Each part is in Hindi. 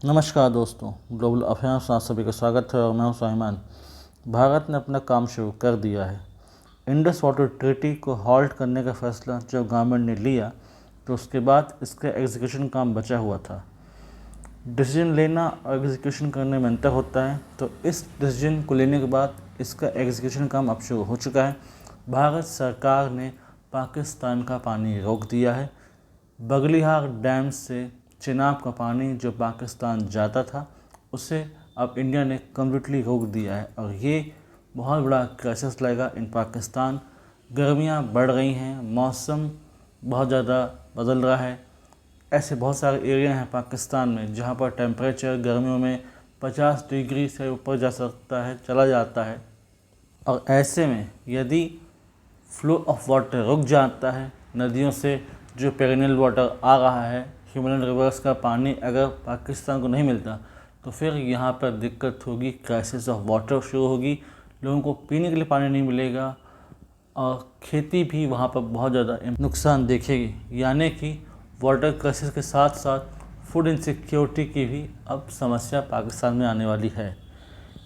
नमस्कार दोस्तों, ग्लोबल अफेयर्स में आप सभी का स्वागत है और मैं हूं साहिमान। भारत ने अपना काम शुरू कर दिया है। इंडस वाटर ट्रीटी को हॉल्ट करने का फैसला जब गवर्नमेंट ने लिया तो उसके बाद इसका एग्जीक्यूशन काम बचा हुआ था। डिसीजन लेना और एग्जीक्यूशन करने में अंतर होता है, तो इस डिसीजन को लेने के बाद इसका एग्जीक्यूशन काम अब शुरू हो चुका है। भारत सरकार ने पाकिस्तान का पानी रोक दिया है। बगलिहार डैम से चिनाब का पानी जो पाकिस्तान जाता था उसे अब इंडिया ने कम्प्लीटली रोक दिया है और ये बहुत बड़ा क्राइसिस लाएगा इन पाकिस्तान। गर्मियाँ बढ़ रही हैं, मौसम बहुत ज़्यादा बदल रहा है। ऐसे बहुत सारे एरिया हैं पाकिस्तान में जहाँ पर टेम्परेचर गर्मियों में 50 डिग्री से ऊपर जा सकता है, चला जाता है। और ऐसे में यदि फ्लो ऑफ वाटर रुक जाता है, नदियों से जो पेरिनियल वाटर आ रहा है, हिमालयन रिवर्स का पानी अगर पाकिस्तान को नहीं मिलता तो फिर यहाँ पर दिक्कत होगी, क्राइसिस ऑफ वाटर शुरू होगी। लोगों को पीने के लिए पानी नहीं मिलेगा और खेती भी वहाँ पर बहुत ज़्यादा नुकसान देखेगी। यानी कि वाटर क्राइसिस के साथ साथ फूड इनसिक्योरिटी की भी अब समस्या पाकिस्तान में आने वाली है।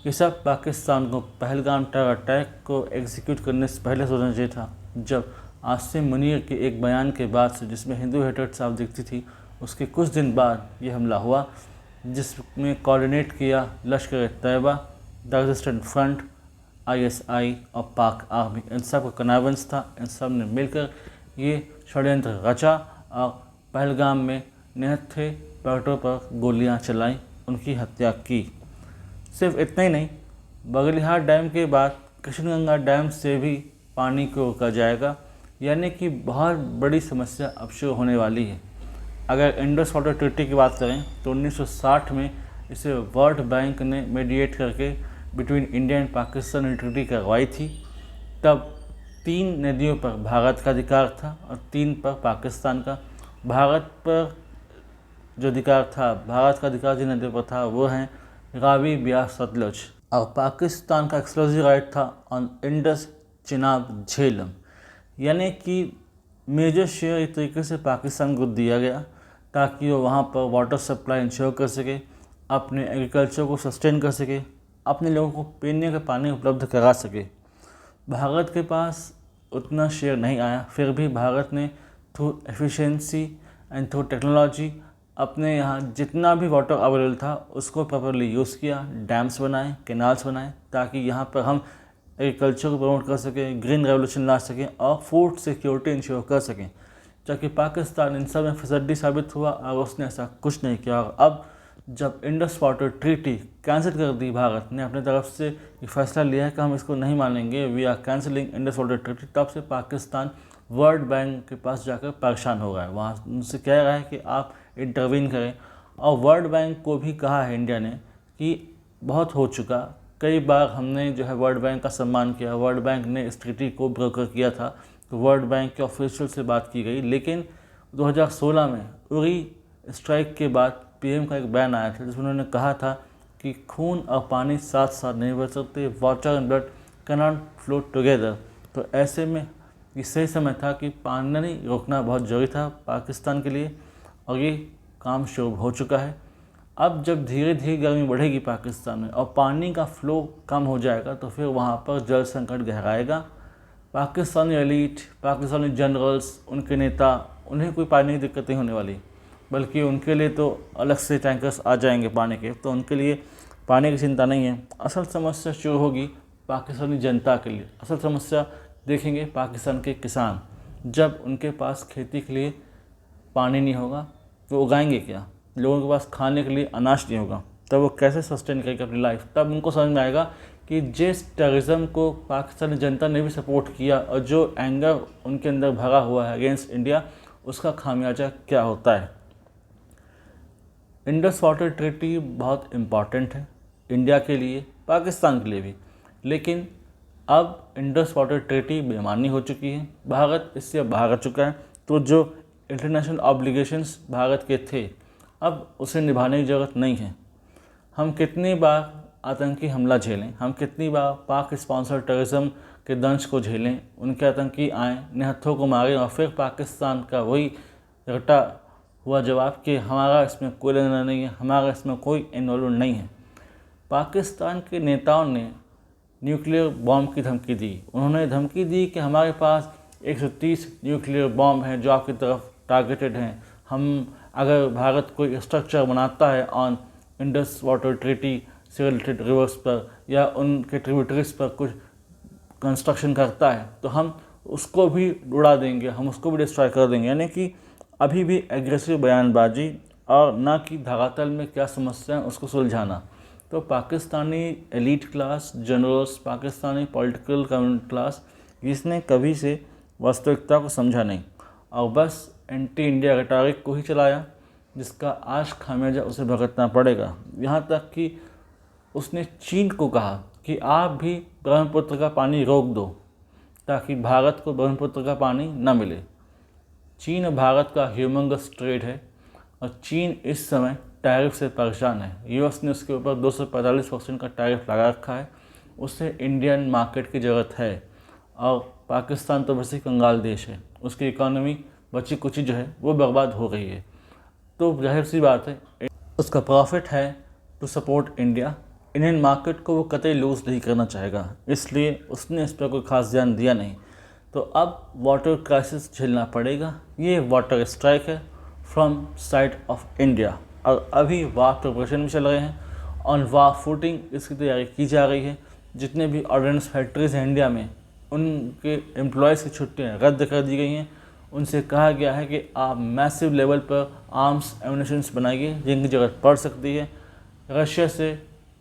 ये सब पाकिस्तान को पहलगाम टेरर अटैक को एग्जीक्यूट करने से पहले सोचना चाहिए था। जब आसिम मुनीर के एक बयान के बाद से, जिसमें हिंदू हेटर्ड साफ दिखती थी, उसके कुछ दिन बाद ये हमला हुआ जिसमें कोऑर्डिनेट किया Lashkar Taiba, the resistant front, ISI और पाक आर्मी। इन सब का कनावेंस था। इन सब ने मिलकर ये षड्यंत्र रचा और पहलगाम में निहत्थे पर्यटकों पर गोलियां चलाई, उनकी हत्या की। सिर्फ इतना ही नहीं, बगलिहार डैम के बाद कृष्णगंगा डैम से भी पानी को रोका जाएगा। यानी कि बहुत बड़ी समस्या अब शुरू होने वाली है। अगर इंडस वाटर ट्रीटी की बात करें तो 1960 में इसे वर्ल्ड बैंक ने मीडिएट करके बिटवीन इंडिया एंड पाकिस्तान ने ट्रीटी करवाई थी। तब 3 नदियों पर भारत का अधिकार था और 3 पर पाकिस्तान का। भारत पर जो अधिकार था, भारत का अधिकार जिन नदियों पर था वो हैं रावी, ब्यास, सतलुज, और पाकिस्तान का एक्सक्लूसिव राइट था ऑन इंडस, चिनाब, झेलम। यानी कि मेजर शेयर एक तरीके से पाकिस्तान को दिया गया ताकि वो वहाँ पर वाटर सप्लाई इंश्योर कर सके, अपने एग्रीकल्चर को सस्टेन कर सके, अपने लोगों को पीने का पानी उपलब्ध करा सके। भारत के पास उतना शेयर नहीं आया, फिर भी भारत ने through efficiency and through technology अपने यहाँ जितना भी वाटर अवेलेबल था उसको प्रॉपरली यूज़ किया। डैम्स बनाए, कैनाल्स बनाए ताकि यहाँ पर हम एग्रीकल्चर को प्रमोट कर सकें, ग्रीन रेवोल्यूशन ला सकें और फूड सिक्योरिटी इंश्योर कर सकें। जबकि पाकिस्तान इन सब में फसड्डी साबित हुआ और उसने ऐसा कुछ नहीं किया। और अब जब इंडस वाटर ट्रीटी कैंसिल कर दी, भारत ने अपने तरफ से ये फैसला लिया है कि हम इसको नहीं मानेंगे, we are cancelling Indus water treaty, तब से पाकिस्तान वर्ल्ड बैंक के पास जाकर परेशान हो गया है। वहाँ उनसे कह रहा है कि आप इंटरवीन करें। और वर्ल्ड बैंक को भी कहा है इंडिया ने कि बहुत हो चुका, कई बार हमने जो है वर्ल्ड बैंक का सम्मान किया, वर्ल्ड बैंक ने इस ट्रीटी को ब्रोकर किया था, तो वर्ल्ड बैंक के ऑफिशियल से बात की गई। लेकिन 2016 में उरी स्ट्राइक के बाद पीएम का एक बयान आया था जिसमें उन्होंने कहा था कि खून और पानी साथ साथ नहीं बह सकते, water and blood can not flow together. तो ऐसे में ये सही समय था कि पानी रोकना बहुत ज़रूरी था पाकिस्तान के लिए, और ये काम शुरू हो चुका है। अब जब धीरे धीरे गर्मी बढ़ेगी पाकिस्तान में और पानी का फ्लो कम हो जाएगा तो फिर वहाँ पर जल संकट गहराएगा। पाकिस्तानी एलीट, पाकिस्तानी जनरल्स, उनके नेता, उन्हें कोई पानी की दिक्कत नहीं होने वाली, बल्कि उनके लिए तो अलग से टैंकर्स आ जाएंगे पानी के, तो उनके लिए पानी की चिंता नहीं है। असल समस्या शुरू होगी पाकिस्तानी जनता के लिए। असल समस्या देखेंगे पाकिस्तान के किसान। जब उनके पास खेती के लिए पानी नहीं होगा तो उगाएंगे क्या, लोगों के पास खाने के लिए अनाज नहीं होगा, तब वो कैसे सस्टेन करेंगे अपनी लाइफ। तब उनको समझ में आएगा कि जिस टेररिज्म को पाकिस्तानी जनता ने भी सपोर्ट किया और जो एंगर उनके अंदर भरा हुआ है अगेंस्ट इंडिया, उसका खामियाजा क्या होता है। इंडस वाटर ट्रीटी बहुत इम्पॉर्टेंट है इंडिया के लिए, पाकिस्तान के लिए भी। लेकिन अब इंडस वाटर ट्रीटी बेमानी हो चुकी है, भारत इससे बाहर आ चुका है। तो जो इंटरनेशनल ऑब्लिगेशंस भारत के थे अब उसे निभाने की ज़रूरत नहीं है। हम कितनी बार आतंकी हमला झेलें, हम कितनी बार पाक स्पॉन्सर टेररिज्म के दंश को झेलें, उनके आतंकी आएँ, निहत्थों को मारें और फिर पाकिस्तान का वही रटा हुआ जवाब कि हमारा इसमें कोई लेना नहीं है, हमारा इसमें कोई इन्वॉल्वमेंट नहीं है। पाकिस्तान के नेताओं ने न्यूक्लियर बॉम्ब की धमकी दी। उन्होंने धमकी दी कि हमारे पास 130 न्यूक्लियर बॉम्ब हैं जो आपकी तरफ टारगेटेड हैं। हम अगर भारत कोई स्ट्रक्चर बनाता है ऑन इंडस वाटर ट्रीटी से रिलेटेड रिवर्स पर या उनके ट्रिब्यूटरीज पर कुछ कंस्ट्रक्शन करता है तो हम उसको भी उड़ा देंगे, हम उसको भी डिस्ट्रॉय कर देंगे। यानी कि अभी भी एग्रेसिव बयानबाजी और ना कि धरातल में क्या समस्या है उसको सुलझाना। तो Pakistani elite class, generals, Pakistani political class, इसने कभी से वास्तविकता को समझा नहीं और बस एंटी इंडिया रेटोरिक को ही चलाया, जिसका आज खामियाजा उसे भुगतना पड़ेगा। यहाँ तक कि उसने चीन को कहा कि आप भी ब्रह्मपुत्र का पानी रोक दो ताकि भारत को ब्रह्मपुत्र का पानी न मिले। चीन और भारत का ह्यूमंगस ट्रेड है और चीन इस समय टैरिफ से परेशान है। यूएस ने उसके ऊपर 245% का टैरिफ लगा रखा है। उसे इंडियन मार्केट की ज़रूरत है और पाकिस्तान तो वैसे कंगाल देश है, उसकी इकोनॉमी बची कुची जो है वो बर्बाद हो रही है। तो जाहिर सी बात है उसका प्रॉफिट है to support India. Indian market को वो कतई लूज़ नहीं करना चाहेगा, इसलिए उसने इस पर कोई ख़ास ध्यान दिया नहीं। तो अब वाटर क्राइसिस झेलना पड़ेगा। ये वाटर स्ट्राइक है फ्रॉम साइड ऑफ इंडिया और अभी वार प्रिपरेशन में चल रहे हैं। ऑन वार फुटिंग इसकी तैयारी की जा रही है। जितने भी ऑर्डिनेंस फैक्ट्रीज हैं इंडिया में, उनके एम्प्लॉयज़ की छुट्टियाँ रद्द कर दी गई हैं। उनसे कहा गया है कि आप मैसिव लेवल पर आर्म्स एमुनिशंस बनाइए जिनकी ज़रूरत पड़ सकती है। रशिया से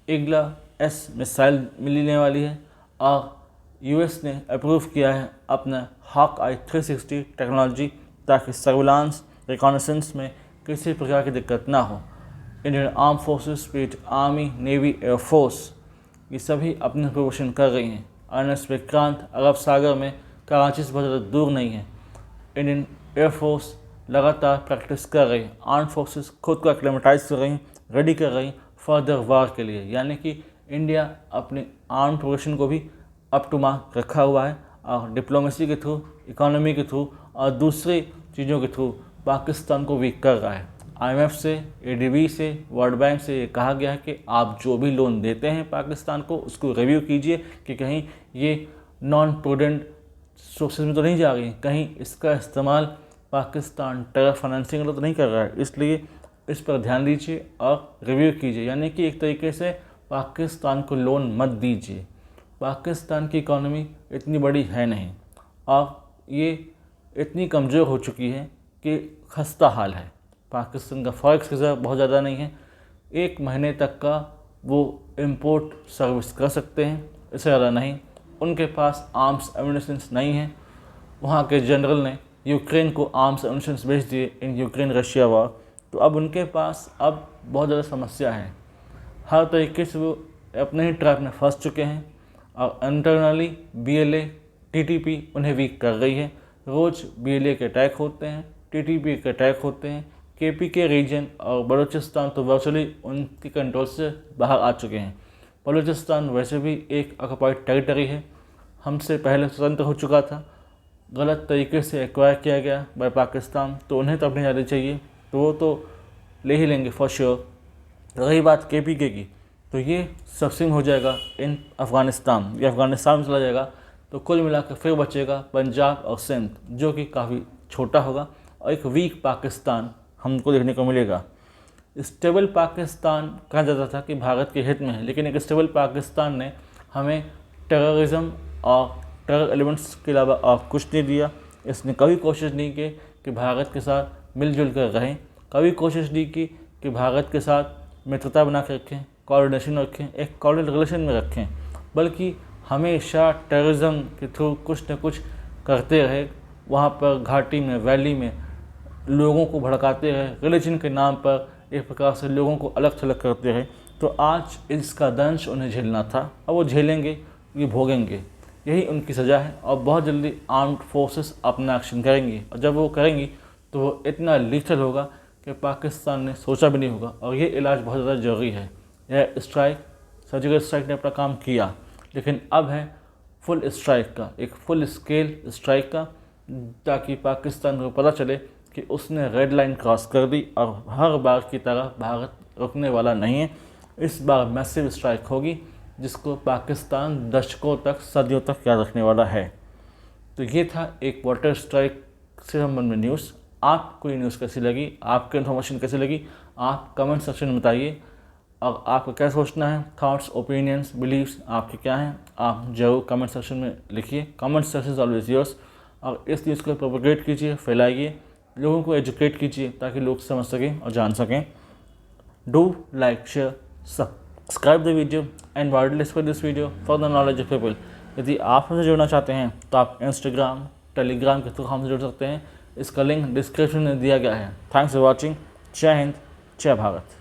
ईगला एस मिसाइल मिलने वाली है और यूएस ने अप्रूव किया है अपना हॉक-आई 360 टेक्नोलॉजी ताकि सर्विलांस रिकॉनेसेंस में किसी प्रकार की दिक्कत ना हो। Indian arm forces, speed army, navy, air force, ये सभी अपने प्रिपरेशन कर रही हैं। INS विक्रांत अरब सागर में कराची से बहुत ज़्यादा दूर नहीं है। इंडियन एयरफोर्स लगातार प्रैक्टिस कर रही है। आर्म फोर्सेस खुद को एक्लेमेटाइज कर रही हैं, रेडी कर रही फर्दर वार के लिए। यानी कि इंडिया अपनी आर्म प्रिपरेशन को भी अप टू मार्क रखा हुआ है और डिप्लोमेसी के थ्रू, इकोनॉमी के थ्रू और दूसरी चीज़ों के थ्रू पाकिस्तान को वीक कर रहा है। IMF से, ADB से, वर्ल्ड बैंक से ये कहा गया है कि आप जो भी लोन देते हैं पाकिस्तान को उसको रिव्यू कीजिए कि कहीं ये नॉन प्रूडेंट सोर्सेज में तो नहीं जा रही, कहीं इसका इस्तेमाल पाकिस्तान टेरर फाइनेंसिंग तो नहीं कर रहा है। इसलिए इस पर ध्यान दीजिए और रिव्यू कीजिए। यानी कि एक तरीके से पाकिस्तान को लोन मत दीजिए। पाकिस्तान की इकोनॉमी इतनी बड़ी है नहीं और ये इतनी कमज़ोर हो चुकी है कि खस्ता हाल है। पाकिस्तान का फॉरेक्स रिजर्व बहुत ज़्यादा नहीं है, 1 महीने तक का वो इंपोर्ट सर्विस कर सकते हैं, इससे ज़्यादा नहीं। उनके पास आर्म्स एमुनिशंस नहीं है। वहाँ के जनरल ने यूक्रेन को आर्म्स एमुनिशंस भेज दिए इन यूक्रेन रशिया वॉर। तो अब उनके पास अब बहुत ज़्यादा समस्या है। हर तरीके से वो अपने ही ट्रैप में फंस चुके हैं और इंटरनली BLA TTP उन्हें वीक कर रही है। रोज़ BLA के अटैक होते हैं, TTP के अटैक होते हैं। KPK रीजन और बलूचिस्तान तो वर्चुअली उनके कंट्रोल से बाहर आ चुके हैं। बलूचिस्तान वैसे भी एक ऑक्युपाइड टेरिटरी है, हमसे पहले स्वतंत्र हो चुका था, गलत तरीके से एक्वायर किया गया बाय पाकिस्तान, तो उन्हें तो अपनी आज़ादी चाहिए, तो वो तो ले ही लेंगे फॉर श्योर। रही बात KPK की, तो ये सबसिम हो जाएगा इन अफ़गानिस्तान, ये अफ़गानिस्तान में चला जाएगा। तो कुल मिलाकर फिर बचेगा पंजाब और सिंध, जो कि काफ़ी छोटा होगा और एक वीक पाकिस्तान हमको देखने को मिलेगा। स्टेबल पाकिस्तान कहा जाता था कि भारत के हित में है, लेकिन एक स्टेबल पाकिस्तान ने हमें टेररिज्म और टेरर एलिमेंट्स के अलावा और कुछ नहीं दिया। इसने कभी कोशिश नहीं की कि भारत के साथ मिलजुल कर रहें, कभी कोशिश नहीं की कि भारत के साथ मित्रता बना के रखें, कोऑर्डिनेशन रखें, एक कॉर्डिनेट रिलेशन में रखें, बल्कि हमेशा टेररिज्म के थ्रू कुछ न कुछ करते रहे। वहाँ पर घाटी में, वैली में लोगों को भड़काते रहे, रिलीजन के नाम पर एक प्रकार से लोगों को अलग थलग करते रहे। तो आज इसका दंश उन्हें झेलना था और वो झेलेंगे, ये भोगेंगे, यही उनकी सज़ा है। और बहुत जल्दी आर्म्ड फोर्सेस अपना एक्शन करेंगी और जब वो करेंगी तो वो इतना लीथल होगा कि पाकिस्तान ने सोचा भी नहीं होगा। और ये इलाज बहुत ज़्यादा ज़रूरी है। यह स्ट्राइक, सर्जिकल स्ट्राइक ने अपना काम किया, लेकिन अब है फुल स्ट्राइक का, एक फुल स्केल स्ट्राइक का, ताकि पाकिस्तान को पता चले कि कि उसने रेड लाइन क्रॉस कर दी और हर बार की तरह भारत रुकने वाला नहीं है। इस बार मैसिव स्ट्राइक होगी जिसको पाकिस्तान दशकों तक, सदियों तक याद रखने वाला है। तो ये था एक वाटर स्ट्राइक से संबंधित में न्यूज़। आपको ये न्यूज़ कैसी लगी, आपको इन्फॉर्मेशन कैसी लगी, आप कमेंट सेक्शन में बताइए। और आपको क्या सोचना है, थॉट्स, ओपिनियंस, बिलीव्स आपके क्या हैं, आप जरूर कमेंट सेक्शन में लिखिए। Comment section is always yours. और इस न्यूज़ को प्रोपोगेट कीजिए, फैलाइए, लोगों को एजुकेट कीजिए ताकि लोग समझ सकें और जान सकें। Do like, share, subscribe the video and widely spread this video for the knowledge of people. यदि आप हमसे जुड़ना चाहते हैं तो आप इंस्टाग्राम, टेलीग्राम के थ्रू हमसे जुड़ सकते हैं। इसका लिंक डिस्क्रिप्शन में दिया गया है। Thanks for watching. जय हिंद, जय भारत।